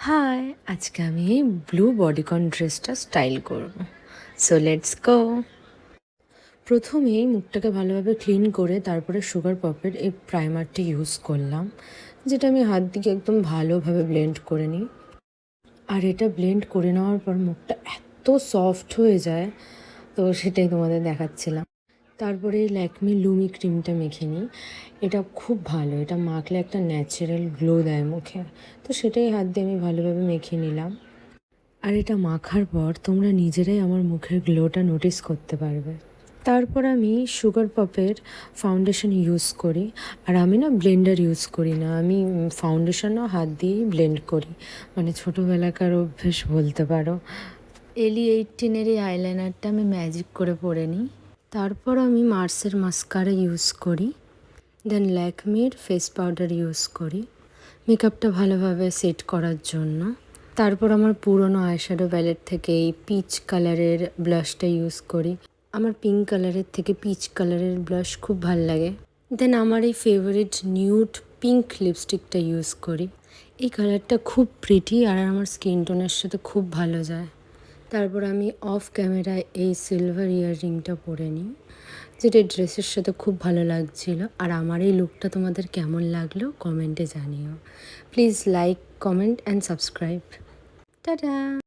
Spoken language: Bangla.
হাই, আজকে আমি এই ব্লু বডিকন ড্রেসটা স্টাইল করব। So let's go. প্রথমেই মুখটাকে ভালোভাবে ক্লিন করে তারপরে সুগার পপের এই প্রাইমারটি ইউজ করলাম, যেটা আমি হাত দিয়ে একদম ভালোভাবে ব্লেন্ড করে নিই। আর এটা ব্লেন্ড করে নেওয়ার পর মুখটা এত সফট হয়ে যায়, তো সেটাই তোমাদের দেখাচ্ছিলাম। তারপরে ল্যাকমি লুমি ক্রিমটা মেখে নিই। এটা খুব ভালো, এটা মাখলে একটা ন্যাচারাল গ্লো দেয় মুখে। তো সেটাই হাত দিয়ে আমি ভালোভাবে মেখে নিলাম। আর এটা মাখার পর তোমরা নিজেরাই আমার মুখের গ্লোটা নোটিস করতে পারবে। তারপর আমি সুগার পপের ফাউন্ডেশন ইউজ করি। আর আমি না ব্লেন্ডার ইউজ করি না, আমি ফাউন্ডেশনও হাত দিয়েই ব্লেন্ড করি, মানে ছোটোবেলাকার অভ্যেস বলতে পারো। এলি 18-এর এই আইলাইনারটা আমি ম্যাজিক করে পরে নিই। তারপর আমি মার্সের মাস্কারা ইউজ করি, দেন ল্যাকমির ফেস পাউডার ইউজ করি মেকআপটা ভালোভাবে সেট করার জন্য। তারপর আমার পুরনো আইশ্যাডো প্যালেট থেকে এই পিচ কালারের ব্লাশটা ইউজ করি। আমার পিঙ্ক কালারের থেকে পিচ কালারের ব্লাশ খুব ভাল লাগে। দেন আমার এই ফেভারিট নিউড পিঙ্ক লিপস্টিকটা ইউজ করি। এই কালারটা খুব প্রিটি আর আমার স্কিন টোনের সাথে খুব ভালো যায়। তারপর আমি অফ ক্যামেরায় এই সিলভার ইয়াররিংটা পরে নিই, যেটা ড্রেসের সাথে খুব ভালো লাগছিল। আর আমার এই লুকটা তোমাদের কেমন লাগলো কমেন্টে জানিও। Please like, comment and subscribe. Tata.